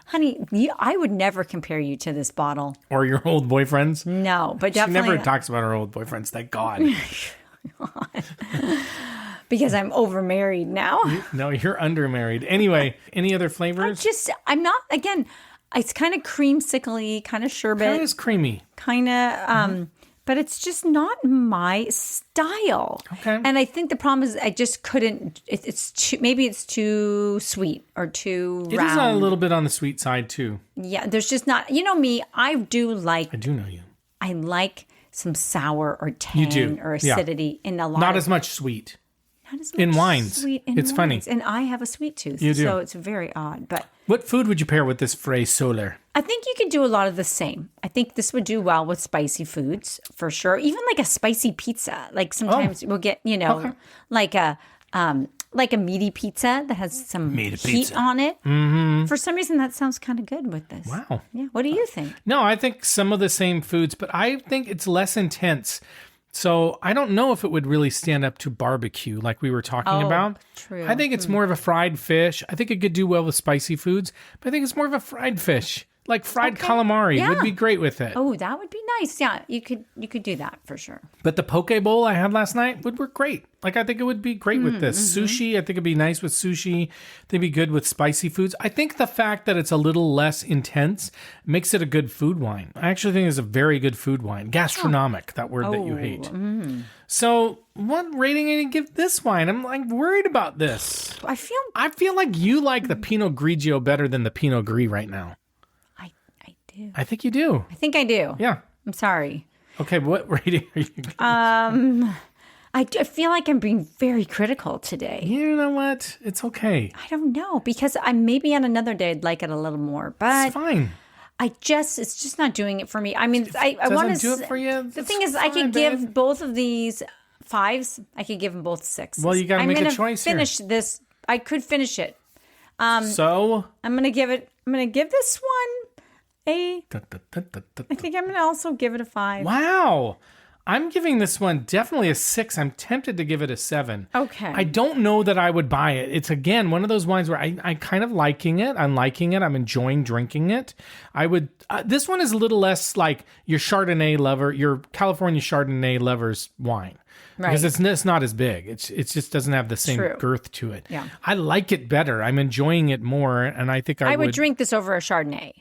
Honey, I would never compare you to this bottle. Or your old boyfriends? No, but She definitely. never talks about her old boyfriends, thank God. Because I'm over-married now. No, you're undermarried. Anyway, any other flavors? I'm not, again, it's kind of creamsicle-y, kind of sherbet. Kind of is creamy. Kind of, but it's just not my style. Okay. And I think the problem is I just couldn't. Maybe it's too sweet or too round. It is a little bit on the sweet side too. Yeah, there's just not. You know me. I do know you. I like some sour or tang or acidity in a lot. Not as much sweet. Not as much in wines. Sweet in it's wines. funny. And I have a sweet tooth, you do. So it's very odd. But what food would you pair with this Frey-Sohler? I think you could do a lot of the same. I think this would do well with spicy foods for sure. Even like a spicy pizza. Like sometimes we'll get, like a meaty pizza that has some heat on it. Mm-hmm. For some reason, that sounds kind of good with this. Wow. Yeah. What do you think? No, I think some of the same foods, but I think it's less intense. So I don't know if it would really stand up to barbecue like we were talking about. True. I think it's more of a fried fish. I think it could do well with spicy foods, but I think it's more of a fried fish. Like fried calamari would be great with it. Oh, that would be nice. Yeah, you could do that for sure. But the poke bowl I had last night would work great. Like, I think it would be great with this. Sushi, I think it'd be nice with sushi. I think it'd be good with spicy foods. I think the fact that it's a little less intense makes it a good food wine. I actually think it's a very good food wine. Gastronomic, that word that you hate. So what rating are you going to give this wine? I'm like worried about this. I feel like you like the Pinot Grigio better than the Pinot Gris right now. I think you do. I think I do. Yeah. I'm sorry. Okay, what rating are you giving? I feel like I'm being very critical today. You know what? It's okay. I don't know, because maybe on another day I'd like it a little more, but it's fine. It's just not doing it for me. I mean, I want to do it for you. The thing is, I could give both of these 5s. I could give them both 6s. Well, you got to make a choice here. Finish this. I could finish it. So I'm gonna give this one I think I'm going to also give it a 5. Wow. I'm giving this one definitely a 6. I'm tempted to give it a 7. Okay. I don't know that I would buy it. It's, again, one of those wines where I kind of liking it. I'm liking it. I'm enjoying drinking it. I would. This one is a little less like your Chardonnay lover, your California Chardonnay lover's wine. Right. Because it's not as big. It just doesn't have the same girth to it. Yeah. I like it better. I'm enjoying it more. And I think I would drink this over a Chardonnay.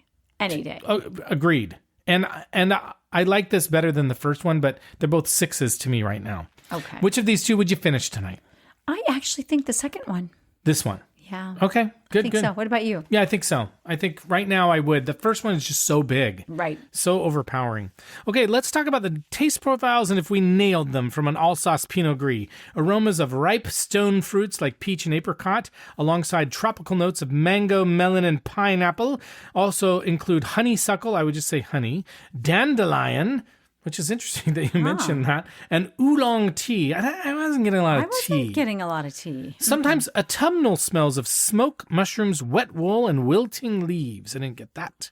Any day. Agreed. And I like this better than the first one, but they're both 6s to me right now. Okay. Which of these two would you finish tonight? I actually think the second one. This one? Yeah. Okay. Good. I think so. What about you? Yeah, I think so. I think right now I would. The first one is just so big. Right. So overpowering. Okay, let's talk about the taste profiles and if we nailed them from an Alsace Pinot Gris. Aromas of ripe stone fruits like peach and apricot, alongside tropical notes of mango, melon, and pineapple. Also include honeysuckle, I would just say honey, dandelion, which is interesting that you mentioned that, and oolong tea. I wasn't getting a lot of tea. I wasn't getting a lot of tea. Sometimes autumnal smells of smoke, mushrooms, wet wool, and wilting leaves. I didn't get that.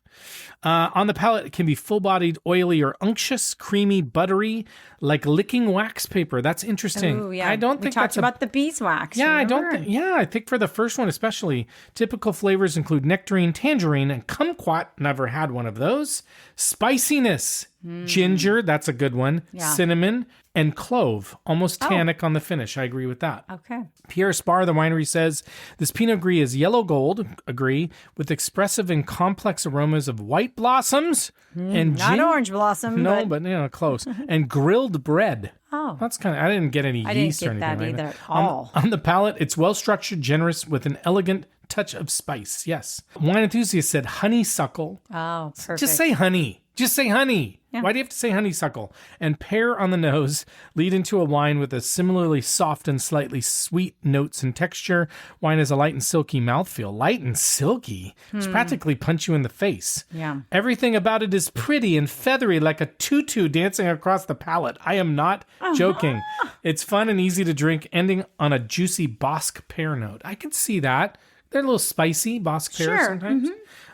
On the palate, it can be full-bodied, oily, or unctuous, creamy, buttery, like licking wax paper. That's interesting. Ooh, yeah. I don't think we talked about the beeswax. Yeah, remember? I think for the first one especially, typical flavors include nectarine, tangerine, and kumquat. Never had one of those. Spiciness. ginger, that's a good one, Yeah. cinnamon, and clove. Almost tannic on the finish. I agree with that. Okay. Pierre Sparr, the winery, says, this Pinot Gris is yellow gold, agree, with expressive and complex aromas of white blossoms and Not orange blossom. No, but but close. And grilled bread. Oh. That's kind of, I didn't get any I yeast didn't or get anything that like either at all. On the palate, it's well-structured, generous, with an elegant touch of spice. Yes. Wine enthusiast said honeysuckle. Oh, perfect. Just say honey. Just say honey. Yeah. Why do you have to say honeysuckle? And pear on the nose lead into a wine with a similarly soft and slightly sweet notes and texture. Wine has a light and silky mouthfeel. Light and silky? It's practically punch you in the face. Yeah. Everything about it is pretty and feathery, like a tutu dancing across the palate. I am not joking. It's fun and easy to drink, ending on a juicy Bosque pear note. I can see that. They're a little spicy, Bosque pear Sure. sometimes.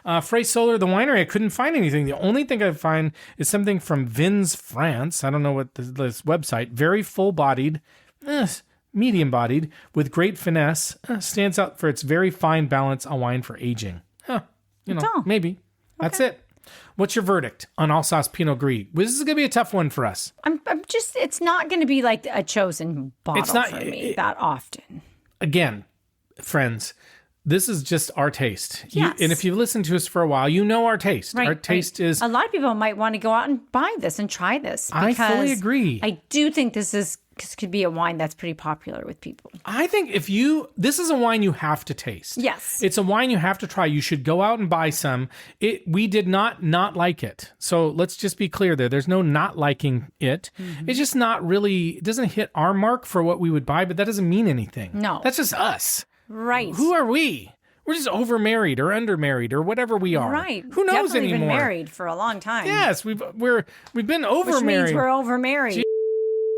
Frey-Sohler, the winery, I couldn't find anything. The only thing I find is something from Vignes, France. I don't know what this website. Very full-bodied, medium-bodied, with great finesse. Stands out for its very fine balance, a wine for aging. all. Maybe. That's it. What's your verdict on Alsace Pinot Gris? This is going to be a tough one for us. I'm just, it's not going to be like a chosen bottle It's not- for me that often. Again, friends, this is just our taste. Yes. And if you've listened to us for a while, you know our taste. Right, Our taste is... A lot of people might want to go out and buy this and try this. I fully because agree. I do think this could be a wine that's pretty popular with people. I think this is a wine you have to taste. Yes. It's a wine you have to try. You should go out and buy some. We did not like it. So let's just be clear there. There's no not liking it. It's just not really, it doesn't hit our mark for what we would buy, but that doesn't mean anything. No. That's just us. Right. Who are we? We're just overmarried or undermarried or whatever we are. Right. Who knows Definitely anymore? been married for a long time. Yes, we've been Which means overmarried. we're overmarried.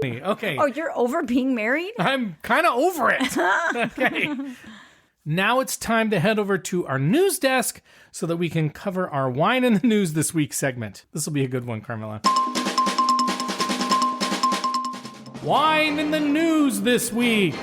Okay. Oh, you're over being married? I'm kind of over it. Okay. Now it's time to head over to our news desk so that we can cover our wine in the news this week segment. This will be a good one, Carmela. Wine in the news this week.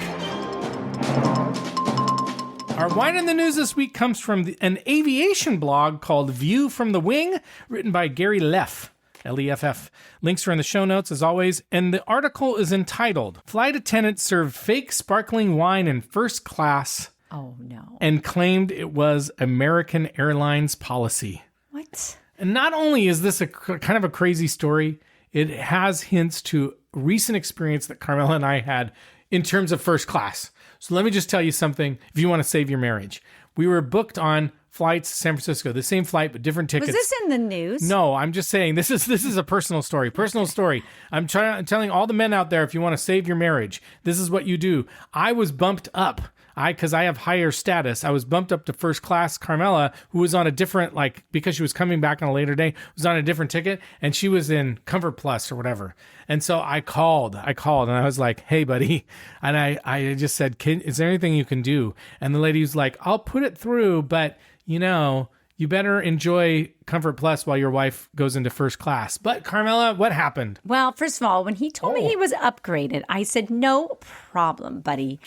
Our wine in the news this week comes from an aviation blog called View from the Wing, written by Gary Leff. L-E-F-F. Links are in the show notes, as always, and the article is entitled, Flight Attendant Served Fake Sparkling Wine in First Class Oh, no. and Claimed It Was American Airlines Policy. What? And not only is this a kind of a crazy story, it has hints to recent experience that Carmela and I had in terms of first class. So let me just tell you something if you want to save your marriage. We were booked on flights to San Francisco, the same flight, but different tickets. Was this in the news? No, I'm just saying this is a personal story. Personal story. I'm telling all the men out there, if you want to save your marriage, this is what you do. I was bumped up. Because I have higher status, I was bumped up to first class. Carmela, who was on a different, because she was coming back on a later day, was on a different ticket, and she was in Comfort Plus or whatever. And so I called, and I was like, hey, buddy. And I just said, is there anything you can do? And the lady was like, I'll put it through, but, you better enjoy Comfort Plus while your wife goes into first class. But Carmela, what happened? Well, first of all, when he told me he was upgraded, I said, no problem, buddy.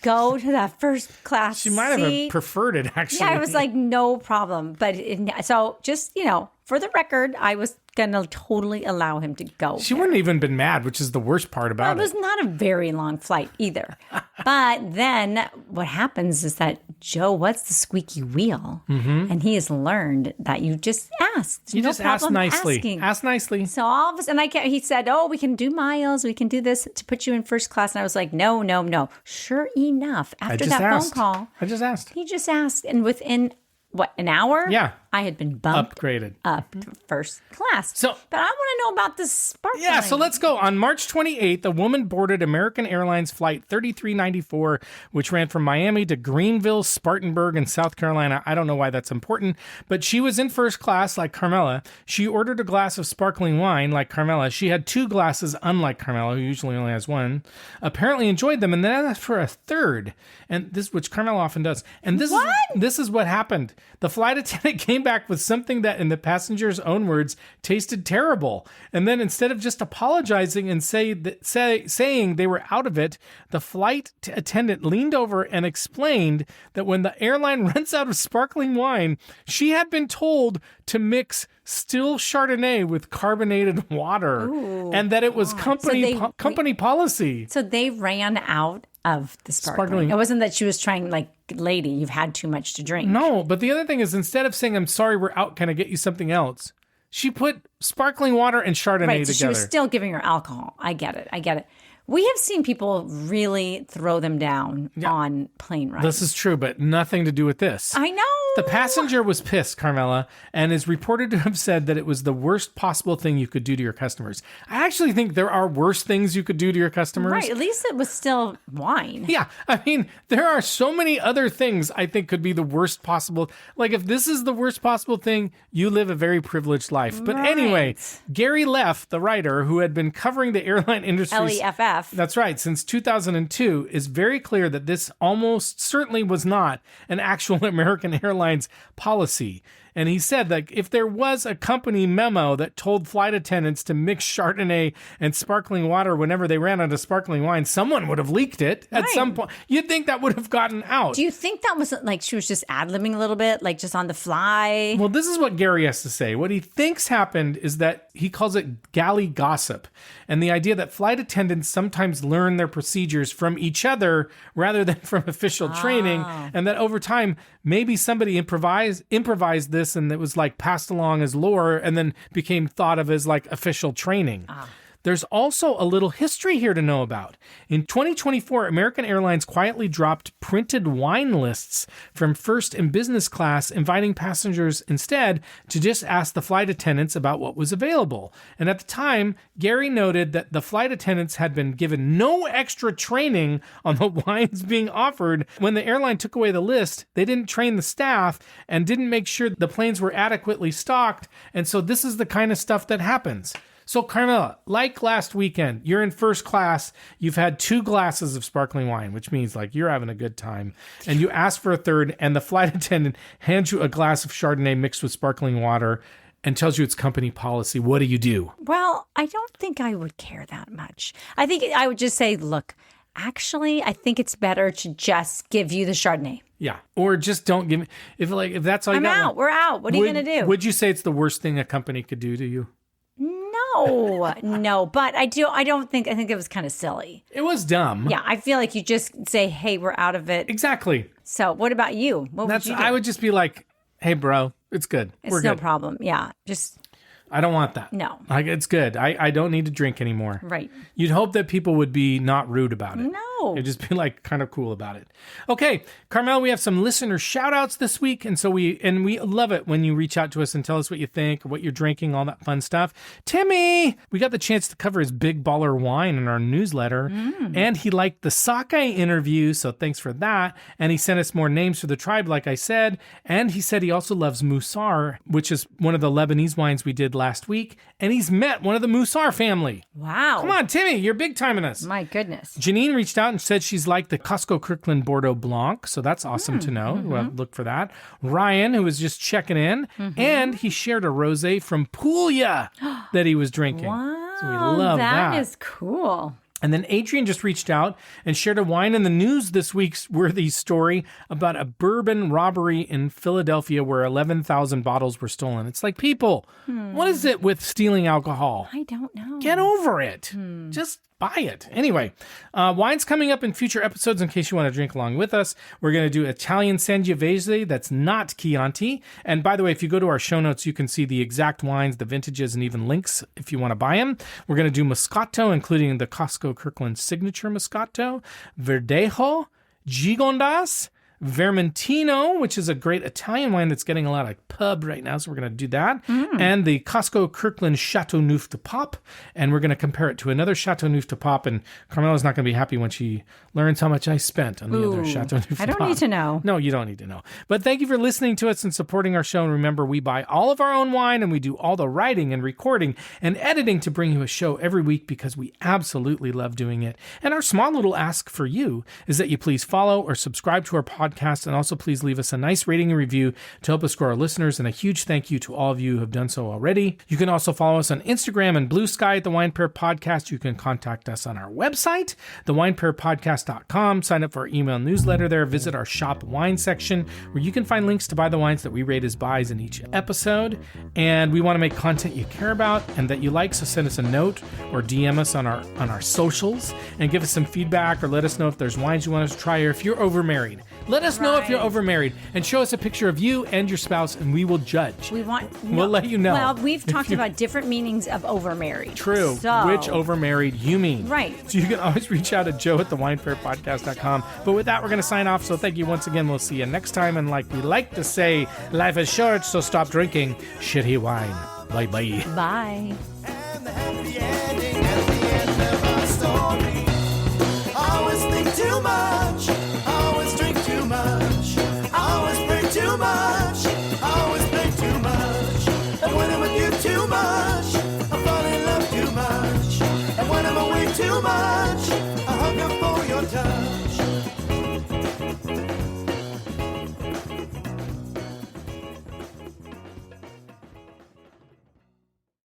Go to that first class She might have preferred it, actually. Yeah, I was like, no problem. But so just, for the record, I was going to totally allow him to go. She wouldn't even been mad, which is the worst part about it was not a very long flight either. But then what happens is that Joe, what's the squeaky wheel? Mm-hmm. And he has learned that you just ask. You just ask nicely. Asking. Ask nicely. So all of a sudden, he said, we can do miles. We can do this to put you in first class. And I was like, no. Sure enough, after that phone call. I just asked. He just asked. And within, an hour? Yeah. I had been bumped upgraded up to first class. So, but I want to know about this sparkling. Yeah, so let's go. On March 28th, a woman boarded American Airlines Flight 3394, which ran from Miami to Greenville, Spartanburg, in South Carolina. I don't know why that's important, but she was in first class like Carmela. She ordered a glass of sparkling wine like Carmela. She had 2 glasses, unlike Carmela, who usually only has 1. Apparently enjoyed them, and then asked for a third, and this, which Carmela often does. And this is what happened. The flight attendant came came back with something that, in the passenger's own words, tasted terrible. And then instead of just apologizing and saying they were out of it, the flight attendant leaned over and explained that when the airline runs out of sparkling wine, she had been told to mix still Chardonnay with carbonated water. Ooh, and that it was company policy. So they ran out of the sparkling. It wasn't that she was trying, like, lady, you've had too much to drink. No, but the other thing is, instead of saying, I'm sorry, we're out, can I get you something else? She put sparkling water and Chardonnay Right, together. so she was still giving her alcohol. I get it. We have seen people really throw them down on plane rides. This is true, but nothing to do with this. I know. The passenger was pissed, Carmela, and is reported to have said that it was the worst possible thing you could do to your customers. I actually think there are worse things you could do to your customers. Right, at least it was still wine. Yeah, I mean, there are so many other things I think could be the worst possible. Like, if this is the worst possible thing, you live a very privileged life. But anyway, Gary Leff, the writer who had been covering the airline industry, Leff. That's right, since 2002, is very clear that this almost certainly was not an actual American Airlines policy. And he said that if there was a company memo that told flight attendants to mix Chardonnay and sparkling water whenever they ran out of sparkling wine, someone would have leaked it at some point. You'd think that would have gotten out. Do you think that was like she was just ad-libbing a little bit, like just on the fly? Well, this is what Gary has to say. What he thinks happened is that he calls it galley gossip. And the idea that flight attendants sometimes learn their procedures from each other rather than from official training. And that over time, maybe somebody improvised this and it was like passed along as lore and then became thought of as like official training. There's also a little history here to know about. In 2024, American Airlines quietly dropped printed wine lists from first and business class, inviting passengers instead to just ask the flight attendants about what was available. And at the time, Gary noted that the flight attendants had been given no extra training on the wines being offered. When the airline took away the list, they didn't train the staff and didn't make sure the planes were adequately stocked. And so this is the kind of stuff that happens. So, Carmela, like last weekend, you're in first class, you've had 2 glasses of sparkling wine, which means like you're having a good time, and you ask for a third, and the flight attendant hands you a glass of Chardonnay mixed with sparkling water and tells you it's company policy. What do you do? Well, I don't think I would care that much. I think I would just say, look, actually, I think it's better to just give you the Chardonnay. Yeah, or just don't give me, if that's all you got. I'm out. We're out. What are you going to do? Would you say it's the worst thing a company could do to you? No, but I think it was kind of silly. It was dumb. Yeah, I feel like you just say, hey, we're out of it. Exactly. So what about you? What would you do? I would just be like, hey, bro, it's good. We're no good. problem. Yeah, just... I don't want that. No. It's good. I don't need to drink anymore. Right. You'd hope that people would be not rude about it. No. They'd just be like kind of cool about it. Okay, Carmel, we have some listener shout outs this week. And so we love it when you reach out to us and tell us what you think, what you're drinking, all that fun stuff. Timmy, we got the chance to cover his Big Baller wine in our newsletter. And he liked the sake interview. So thanks for that. And he sent us more names for the tribe, like I said. And he said he also loves Moussar, which is one of the Lebanese wines we did last week, and he's met one of the Moussar family. Wow. Come on, Timmy, you're big timing us. My goodness. Janine reached out and said she's like the Costco Kirkland Bordeaux Blanc, so that's awesome to know. We'll look for that. Ryan, who was just checking in, and he shared a rosé from Puglia that he was drinking. Wow. So we love that. That is cool. And then Adrian just reached out and shared a wine in the news this week's worthy story about a bourbon robbery in Philadelphia where 11,000 bottles were stolen. It's like, people, what is it with stealing alcohol? I don't know. Get over it. Just buy it. Anyway, wine's coming up in future episodes in case you want to drink along with us. We're going to do Italian Sangiovese that's not Chianti. And by the way, if you go to our show notes, you can see the exact wines, the vintages, and even links if you want to buy them. We're going to do Moscato, including the Costco Kirkland signature Moscato, Verdejo, Gigondas, Vermentino, which is a great Italian wine that's getting a lot of pub right now, so we're going to do that. And the Costco Kirkland Chateauneuf de Pop, and we're going to compare it to another Chateauneuf de Pop, and Carmela's not going to be happy when she learns how much I spent on the other Chateauneuf de Pop. I don't need to know. No, you don't need to know. But thank you for listening to us and supporting our show, and remember, we buy all of our own wine, and we do all the writing and recording and editing to bring you a show every week because we absolutely love doing it. And our small little ask for you is that you please follow or subscribe to our podcast podcast. And also please leave us a nice rating and review to help us grow our listeners. And a huge thank you to all of you who have done so already. You can also follow us on Instagram and Blue Sky at The Wine Pair Podcast. You can contact us on our website, thewinepairpodcast.com. Sign up for our email newsletter there. Visit our shop wine section where you can find links to buy the wines that we rate as buys in each episode. And we want to make content you care about and that you like. So send us a note or DM us on our socials and give us some feedback, or let us know if there's wines you want us to try, or if you're overmarried. Let us know if you're overmarried and show us a picture of you and your spouse, and we will judge. We'll let you know. Well, we've talked about different meanings of overmarried. True. So. Which overmarried you mean. Right. So you can always reach out to Joe at thewinepairpodcast.com. But with that, we're going to sign off. So thank you once again. We'll see you next time. And like we like to say, life is short, so stop drinking shitty wine. Bye-bye. Bye. And the happy ending at the end of our story. Always think too much, always drink too much, always pray too much, always play too much. And when I'm with you too much, I fall in love too much. And when I'm away too much,